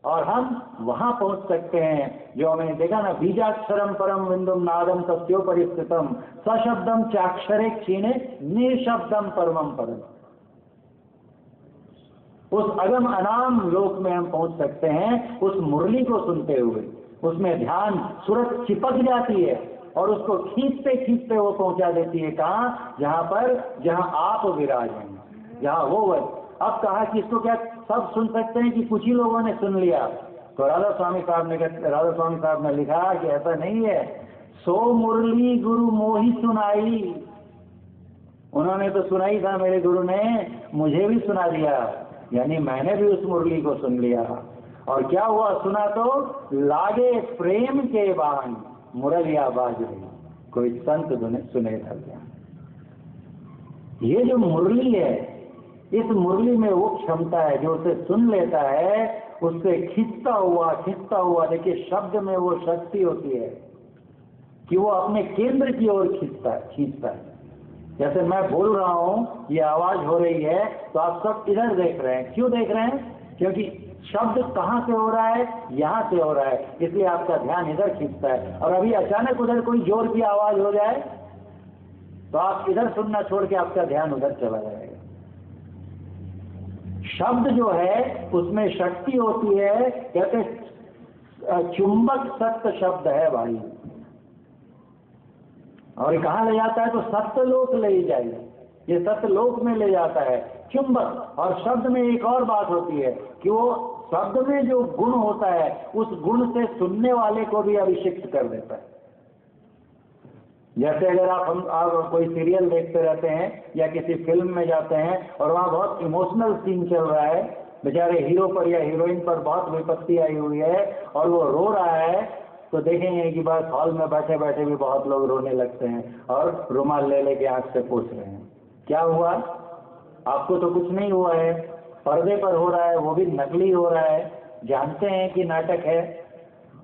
और हम वहां पहुंच सकते हैं। जो हमने देखा ना, बीजाक्षरम परम बिंदुम नादम तस्योपरि स्थितम सशब्दम चाक्षरे क्षीणे निशब्दम परमम पदम। उस अगम अनाम लोक में हम पहुंच सकते हैं उस मुरली को सुनते हुए। उसमें ध्यान, सूरत चिपक जाती है। और उसको खींचते खींचते वो पहुंचा देती है कहाँ? जहां आप विराज हैं, जहां वो अब कहा कि इसको क्या सब सुन सकते हैं कि कुछ ही लोगों ने सुन लिया? तो राधा स्वामी साहब ने लिखा कि ऐसा नहीं है। सो मुरली गुरु मोही सुनाई, उन्होंने तो सुनाई था, मेरे गुरु ने मुझे भी सुना दिया, यानी मैंने भी उस मुरली को सुन लिया। और क्या हुआ? सुना तो लागे प्रेम के बाण मुरलिया बाज रही, कोई संत सुने था क्या? ये जो मुरली है, इस मुरली में वो क्षमता है जो उसे सुन लेता है, उससे खींचता हुआ, देखिए शब्द में वो शक्ति होती है कि वो अपने केंद्र की ओर खींचता है। जैसे मैं बोल रहा हूं, ये आवाज हो रही है, तो आप सब इधर देख रहे हैं। क्यों देख रहे हैं? क्योंकि शब्द कहां से हो रहा है? यहां से हो रहा है, इसलिए आपका ध्यान इधर खींचता है। और अभी अचानक उधर कोई जोर की आवाज हो जाए तो आप इधर सुनना छोड़ के आपका ध्यान उधर चला जाएगा। शब्द जो है उसमें शक्ति होती है, कहते चुंबक सत्य शब्द है भाई। और ये कहां ले जाता है? तो सत्यलोक ले जाइए, ये सत्यलोक में ले जाता है चुंबक। और शब्द में एक और बात होती है कि वो शब्द में जो गुण होता है, उस गुण से सुनने वाले को भी अभिषिक्त कर देता है। जैसे अगर आप कोई सीरियल देखते रहते हैं या किसी फिल्म में जाते हैं और वहां बहुत इमोशनल सीन चल रहा है, बेचारे हीरो पर या हीरोइन पर बहुत विपत्ति आई हुई है और वो रो रहा है, तो देखेंगे कि बस हॉल में बैठे बैठे भी बहुत लोग रोने लगते हैं और रुमाल ले लेके आंख से पोंछ रहे हैं। क्या हुआ? आपको तो कुछ नहीं हुआ है, पर्दे पर हो रहा है, वो भी नकली हो रहा है, जानते हैं कि नाटक है,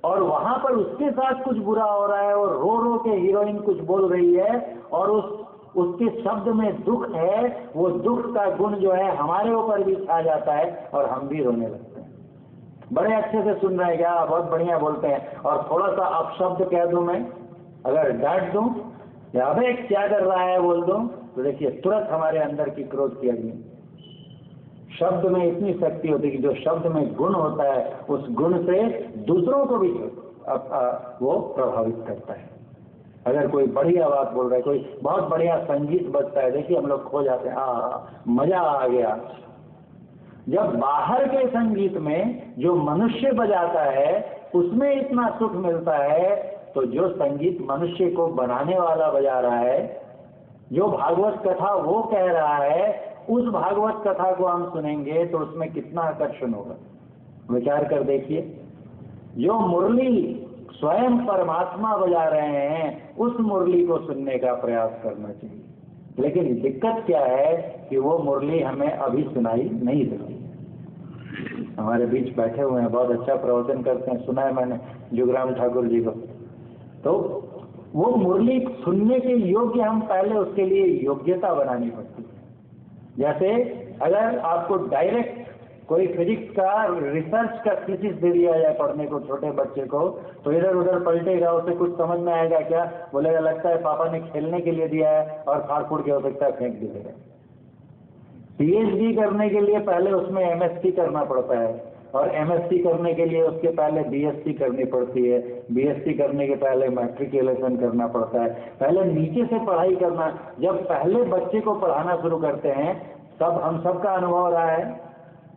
और वहां पर उसके साथ कुछ बुरा हो रहा है और रो रो के हीरोइन कुछ बोल रही है और उसके शब्द में दुख है। वो दुख का गुण जो है हमारे ऊपर भी छा जाता है और हम भी रोने लगते हैं। बड़े अच्छे से सुन रहे हैं क्या? बहुत बढ़िया बोलते हैं। और थोड़ा सा अपशब्द कह दूं मैं, अगर डांट दूं या अबे क्या कर रहा है बोल दूं, तो देखिए तुरंत हमारे अंदर की क्रोध की अग्नि। शब्द में इतनी शक्ति होती है कि जो शब्द में गुण होता है, उस गुण से दूसरों को भी वो प्रभावित करता है। अगर कोई बढ़िया बात बोल रहा है, कोई बहुत बढ़िया संगीत बजता है, देखिए हम लोग खो जाते हैं, मजा आ गया। जब बाहर के संगीत में जो मनुष्य बजाता है उसमें इतना सुख मिलता है, तो जो संगीत मनुष्य को बनाने वाला बजा रहा है, जो भागवत कथा वो कह रहा है, उस भागवत कथा को हम सुनेंगे तो उसमें कितना आकर्षण होगा। विचार कर देखिए, जो मुरली स्वयं परमात्मा बजा रहे हैं, उस मुरली को सुनने का प्रयास करना चाहिए। लेकिन दिक्कत क्या है कि वो मुरली हमें अभी सुनाई नहीं देती। हमारे बीच बैठे हुए हैं, बहुत अच्छा प्रवचन करते हैं, सुना है मैंने जुगराम ठाकुर जी को। तो वो मुरली सुनने के योग्य हम पहले उसके लिए योग्यता बनानी पड़ती है। जैसे अगर आपको डायरेक्ट कोई फिजिक्स का रिसर्च का थीसिस दे दिया जाए पढ़ने को छोटे बच्चे को, तो इधर उधर पलटेगा, उसे कुछ समझ में आएगा क्या? बोलेगा लगता है पापा ने खेलने के लिए दिया है और फाड़ फूड़ के हो सकता है फेंक भी देगा। पीएचडी करने के लिए पहले उसमें एमएससी करना पड़ता है, और एमएससी करने के लिए उसके पहले बीएससी करनी पड़ती है, बीएससी करने के पहले मैट्रिकुलेशन करना पड़ता है, पहले नीचे से पढ़ाई करना। जब पहले बच्चे को पढ़ाना शुरू करते हैं, तब हम सबका अनुभव रहा है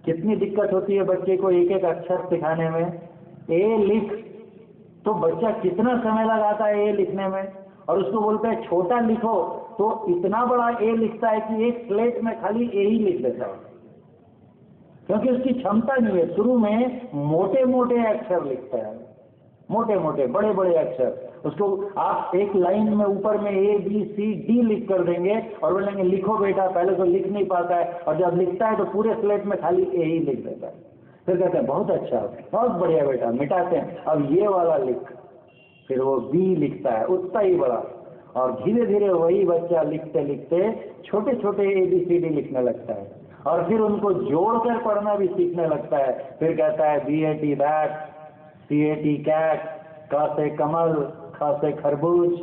कितनी दिक्कत होती है बच्चे को एक एक अक्षर सिखाने में। ए लिख, तो बच्चा कितना समय लगाता है ए लिखने में, और उसको बोलते हैं छोटा लिखो, तो इतना बड़ा ए लिखता है कि एक स्लेट में खाली ए ही लिख देता है, क्योंकि उसकी क्षमता नहीं है। शुरू में मोटे मोटे अक्षर लिखता है, मोटे मोटे बड़े बड़े अक्षर। उसको आप एक लाइन में ऊपर में ए बी सी डी लिख कर देंगे और बोलेंगे लिखो बेटा, पहले तो लिख नहीं पाता है, और जब लिखता है तो पूरे स्लेट में खाली ए ही लिख देता है। फिर कहते हैं बहुत अच्छा, बहुत बढ़िया बेटा, मिटाते हैं, अब ये वाला लिख। फिर वो बी लिखता है उतना ही बड़ा, और धीरे धीरे वही बच्चा लिखते लिखते छोटे छोटे ABCD लिखने लगता है, और फिर उनको जोड़कर पढ़ना भी सीखने लगता है। फिर कहता है BAT बैट, CAT कैट, क से कमल, ख से खरबूज,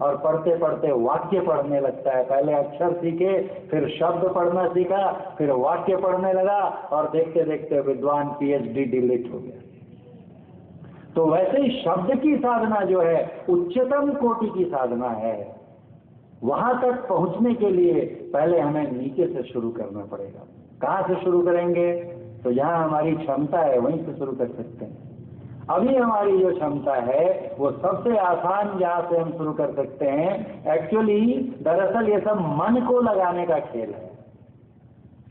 और पढ़ते पढ़ते वाक्य पढ़ने लगता है। पहले अक्षर सीखे, फिर शब्द पढ़ना सीखा, फिर वाक्य पढ़ने लगा, और देखते देखते विद्वान PhD डिलीट हो गया। तो वैसे ही शब्द की साधना जो है उच्चतम कोटि की साधना है। वहां तक पहुंचने के लिए पहले हमें नीचे से शुरू करना पड़ेगा। कहां से शुरू करेंगे? तो जहां हमारी क्षमता है वहीं से शुरू कर सकते हैं। अभी हमारी जो क्षमता है वो सबसे आसान जहां से हम शुरू कर सकते हैं। एक्चुअली दरअसल ये सब मन को लगाने का खेल है।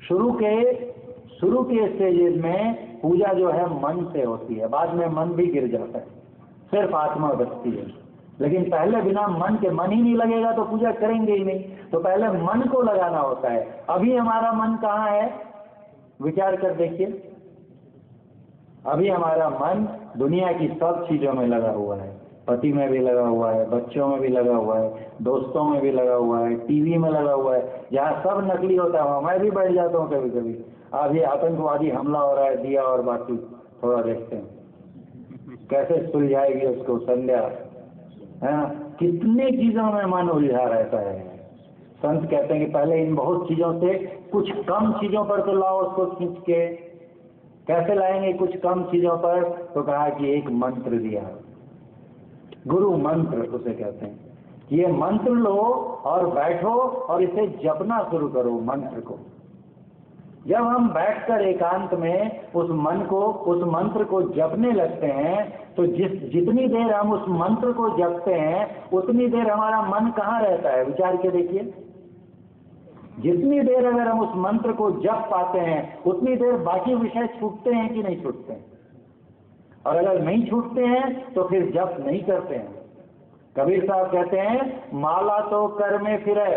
शुरू के स्टेजेस में पूजा जो है मन से होती है, बाद में मन भी गिर जाता है, सिर्फ आत्मा बचती है। लेकिन पहले बिना मन के, मन ही नहीं लगेगा तो पूजा करेंगे ही नहीं। तो पहले मन को लगाना होता है। अभी हमारा मन कहाँ है? विचार कर देखिए। अभी हमारा मन दुनिया की सब चीजों में लगा हुआ है। पति में भी लगा हुआ है, बच्चों में भी लगा हुआ है, दोस्तों में भी लगा हुआ है, टीवी में लगा हुआ है। जहाँ सब नकली होता है वहाँ मैं भी बैठ जाता हूँ कभी कभी। अभी आतंकवादी हमला हो रहा है, दिया और बाकी थोड़ा देखते हैं कैसे सुलझाएगी उसको संध्या, है ना। कितने चीजों में मन उलझा रहता है। संत कहते हैं कि पहले इन बहुत चीजों से कुछ कम चीजों पर तो लाओ उसको खींच के। कैसे लाएंगे कुछ कम चीजों पर? तो कहा कि एक मंत्र दिया, गुरु मंत्र उसे कहते हैं। ये मंत्र लो और बैठो और इसे जपना शुरू करो मंत्र को। जब हम बैठकर एकांत में उस मंत्र को जपने लगते हैं तो जितनी देर हम उस मंत्र को जपते हैं उतनी देर हमारा मन कहाँ रहता है? विचार के देखिए। जितनी देर अगर हम उस मंत्र को जप पाते हैं उतनी देर बाकी विषय छूटते हैं कि नहीं छूटते हैं? और अगर नहीं छूटते हैं तो फिर जप नहीं करते हैं। कबीर साहब कहते हैं माला तो कर में फिरे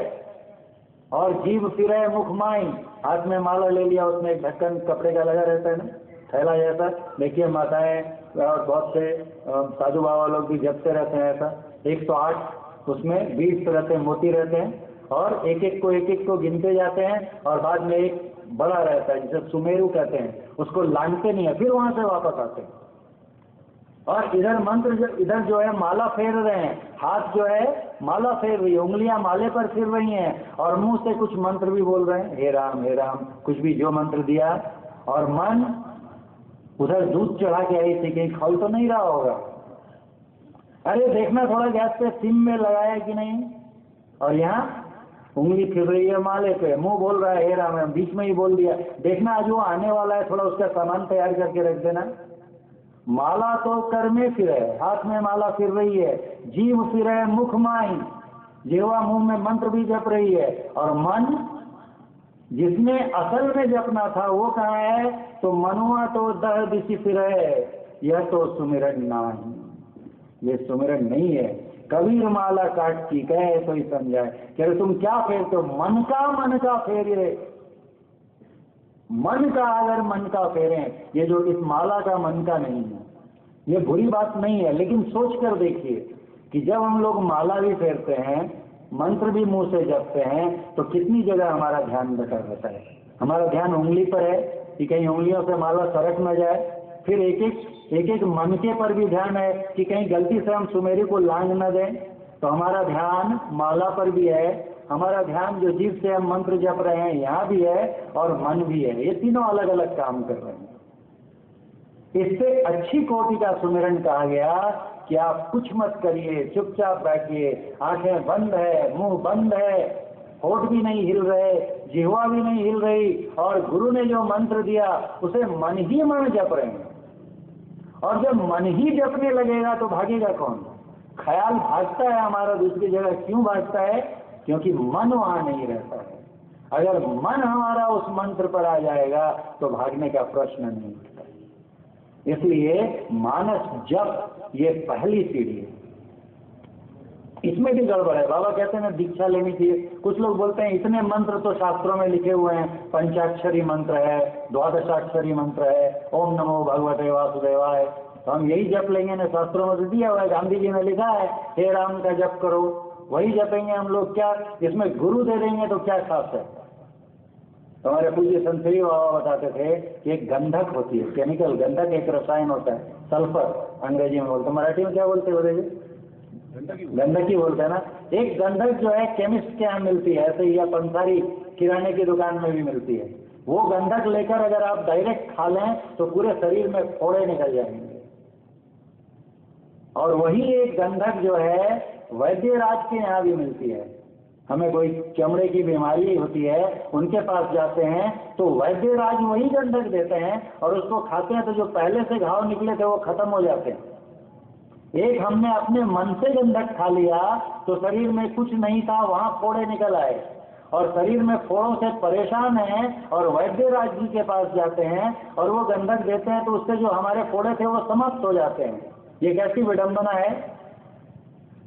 और जीव फिरे मुख माई। हाथ में माला ले लिया, उसमें एक ढक्कन कपड़े का लगा रहता है ना, थैला जैसा। देखिए माताएं और बहुत से साधु बाबा लोग भी जपते रहते हैं ऐसा। 108 उसमें 20 रहते हैं, मोती रहते हैं और एक एक को गिनते जाते हैं। और बाद में एक बड़ा रहता है जिसे सुमेरु कहते हैं, उसको लांघते नहीं है, फिर वहां से वापस आते हैं। और इधर जो है माला फेर रहे हैं, हाथ जो है माला फेर रही है, उंगलियां माले पर फिर रही हैं और मुंह से कुछ मंत्र भी बोल रहे हैं, हे राम कुछ भी जो मंत्र दिया। और मन उधर दूध चढ़ा के आई थी, कहीं खोल तो नहीं रहा होगा। अरे देखना थोड़ा गैस पे सिम में लगाया कि नहीं। और यहाँ उंगली फिर रही है माले पे, मुंह बोल रहा है हे राम, बीच में ही बोल दिया। देखना आज वो आने वाला है, थोड़ा उसका सामान तैयार करके रख देना। माला तो कर में फिरे, हाथ में माला फिर रही है, जीव फिरे मुख माई, जीवा मुंह में मंत्र भी जप रही है। और मन जिसने असल में जपना था वो कहाँ है? तो मनुआ तो दह दिशि फिरे, यह तो सुमिरन नहीं, ये सुमिरन नहीं है। कबीर माला काट की कहे तो ही समझाए। कह रहे तुम क्या फेरते हो? मन का फेरे। मन का फेरें, ये जो इस माला का मन का नहीं है, ये बुरी बात नहीं है। लेकिन सोच कर देखिए कि जब हम लोग माला भी फेरते हैं, मंत्र भी मुंह से जपते हैं, तो कितनी जगह हमारा ध्यान बटा रहता है। हमारा ध्यान उंगली पर है कि कहीं उंगलियों से माला सरक न जाए। फिर एक एक मनके पर भी ध्यान है कि कहीं गलती से हम सुमेरी को लांघ न दें। तो हमारा ध्यान माला पर भी है, हमारा ध्यान जो जीव से हम मंत्र जप रहे हैं यहाँ भी है और मन भी है। ये तीनों अलग अलग काम कर रहे हैं। इससे अच्छी कोटि का सुमिरन कहा गया कि आप कुछ मत करिए, चुपचाप बैठिए, आंखें बंद है, मुंह बंद है, होठ भी नहीं हिल रहे, जिह्वा भी नहीं हिल रही, और गुरु ने जो मंत्र दिया उसे मन ही मन जप रहे हैं। और जब मन ही जपने लगेगा तो भागेगा कौन? ख्याल भागता है हमारा दूसरी जगह। क्यों भागता है? क्योंकि मन वहां नहीं रहता है। अगर मन हमारा उस मंत्र पर आ जाएगा तो भागने का प्रश्न नहीं उठता। इसलिए मानस जप ये पहली सीढ़ी है। इसमें भी गड़बड़ है। बाबा कहते हैं ना दीक्षा लेनी चाहिए। कुछ लोग बोलते हैं इतने मंत्र तो शास्त्रों में लिखे हुए हैं, पंचाक्षरी मंत्र है, द्वादशाक्षरी मंत्र है, ओम नमो भगवते वासुदेवाय, तो हम यही जप लेंगे ना। शास्त्रों में तो दिया हुआ है, गांधी जी ने लिखा है हे राम का जप करो, वही जपेंगे हम लोग। क्या इसमें गुरु दे देंगे तो क्या खास है? हमारे पूज्य संतरी बाबा बताते थे कि एक गंधक होती है, केमिकल गंधक एक रसायन होता है, सल्फर अंग्रेजी में बोलते, मराठी में क्या बोलते हो? गंधकी बोलते हैं ना। एक गंधक जो है केमिस्ट के यहाँ मिलती है, ऐसे ही या पंसारी किराने की दुकान में भी मिलती है। वो गंधक लेकर अगर आप डायरेक्ट खा लें तो पूरे शरीर में फोड़े निकल जाएंगे। और वही एक गंधक जो है वैद्यराज के यहाँ भी मिलती है। हमें कोई चमड़े की बीमारी होती है, उनके पास जाते हैं तो वैद्यराज वही गंधक देते हैं और उसको खाते हैं तो जो पहले से घाव निकले थे वो खत्म हो जाते हैं। एक हमने अपने मन से गंधक खा लिया तो शरीर में कुछ नहीं था, वहां फोड़े निकल आए और शरीर में फोड़ों से परेशान हैं और वैद्यराज जी के पास जाते हैं और वो गंधक देते हैं तो उससे जो हमारे फोड़े थे वो समाप्त हो जाते हैं। ये कैसी विडंबना है।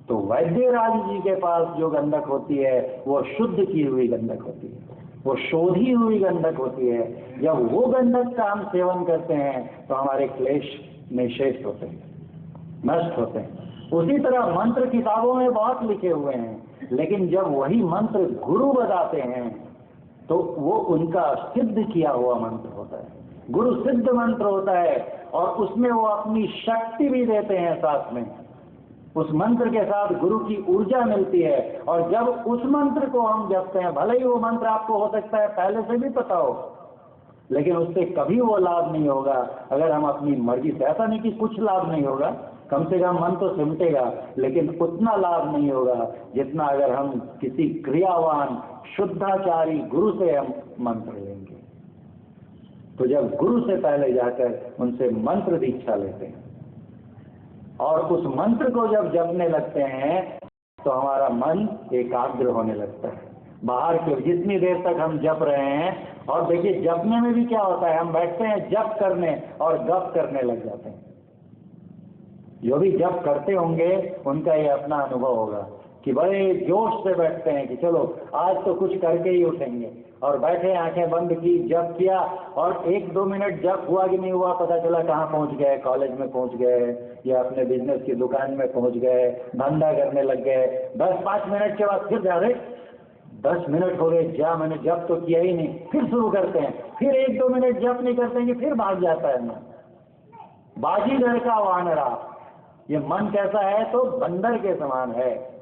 तो वैद्यराज जी के पास जो गंधक होती है वो शुद्ध की हुई गंधक होती है, वो शोधी हुई गंधक होती है। जब वो गंधक का हम सेवन करते हैं तो हमारे क्लेश निशेष होते हैं, नष्ट होते हैं। उसी तरह मंत्र किताबों में बहुत लिखे हुए हैं, लेकिन जब वही मंत्र गुरु बताते हैं तो वो उनका सिद्ध किया हुआ मंत्र होता है, गुरु सिद्ध मंत्र होता है और उसमें वो अपनी शक्ति भी देते हैं साथ में। उस मंत्र के साथ गुरु की ऊर्जा मिलती है और जब उस मंत्र को हम जपते हैं, भले ही वो मंत्र आपको हो सकता है पहले से भी पता हो, लेकिन उससे कभी वो लाभ नहीं होगा अगर हम अपनी मर्जी से, ऐसा नहीं कि कुछ लाभ नहीं होगा, कम से कम मन तो सिमटेगा, लेकिन उतना लाभ नहीं होगा जितना अगर हम किसी क्रियावान शुद्धाचारी गुरु से हम मंत्र लेंगे। तो जब गुरु से पहले जाकर उनसे मंत्र दीक्षा लेते हैं और उस मंत्र को जब जपने लगते हैं तो हमारा मन एकाग्र होने लगता है। बाहर के जितनी देर तक हम जप रहे हैं, और देखिए जपने में भी क्या होता है, हम बैठते हैं जप करने और गप करने लग जाते हैं। जो भी जप करते होंगे उनका ये अपना अनुभव होगा कि बड़े जोश से बैठते हैं कि चलो आज तो कुछ करके ही उठेंगे, और बैठे आंखें बंद की, जप किया और 1-2 मिनट जप हुआ कि नहीं हुआ पता चला कहाँ पहुंच गए, कॉलेज में पहुंच गए या अपने बिजनेस की दुकान में पहुंच गए, धंधा करने लग गए। 10-5 मिनट के बाद फिर जा रहे 10 मिनट हो गए, जा मैंने जप तो किया ही नहीं, फिर शुरू करते हैं, फिर 1-2 मिनट जप नहीं करते हैं कि फिर भाग जाता है मन। बाजीगर का वानरा, ये मन कैसा है तो बंदर के समान है,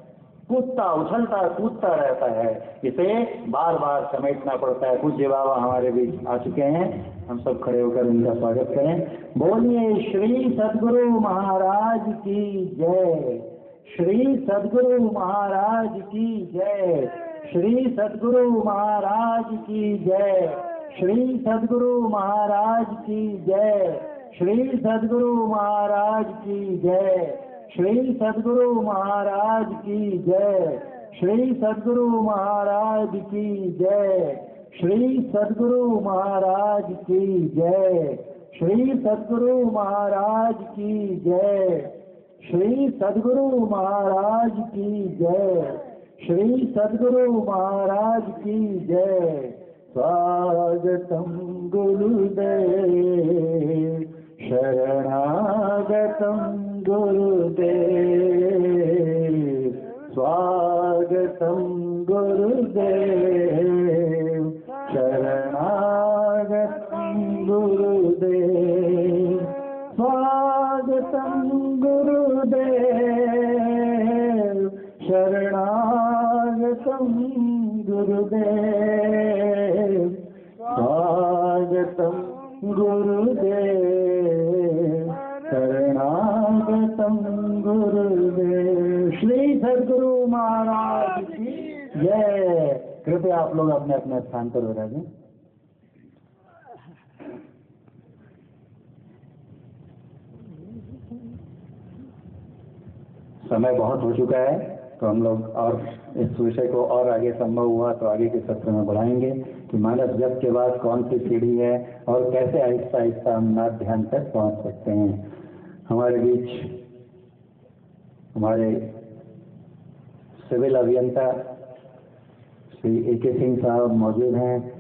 कूदता उछलता कूदता रहता है, इसे बार बार समेटना पड़ता है। पूज्य बाबा हमारे बीच आ चुके हैं, हम सब खड़े होकर उनका स्वागत करें। बोलिए श्री सद्गुरु महाराज की जय, श्री सद्गुरु महाराज की जय, श्री सद्गुरु महाराज की जय, श्री सद्गुरु महाराज की जय, श्री सद्गुरु महाराज की जय, श्री सद्गुरु महाराज की जय, श्री सद्गुरु महाराज की जय, श्री सद्गुरु महाराज की जय, श्री सद्गुरु महाराज की जय, श्री सद्गुरु महाराज की जय, श्री सद्गुरु महाराज की जय। स्वागतम गुरुदेव, शरणागतम गुरुदेव, स्वागतम गुरुदेव, शरणागतम गुरुदेव, स्वागतम गुरुदेव, शरणागतम गुरुदेव, स्वागतम गुरुदेव, शरणागतम गुरुदेव। श्री सद्गुरु महाराज की जय। कृपया आप लोग अपने अपने स्थान पर हो जाएं। समय बहुत हो चुका है तो हम लोग और इस विषय को और आगे संभव हुआ तो आगे के सत्र में बढ़ाएंगे कि मानस जप के बाद कौन सी सीढ़ी है और कैसे आहिस्ता आहिस्ता हम नाद ध्यान तक पहुंच सकते हैं। हमारे बीच हमारे सिविल अभियंता श्री AK सिंह साहब मौजूद हैं।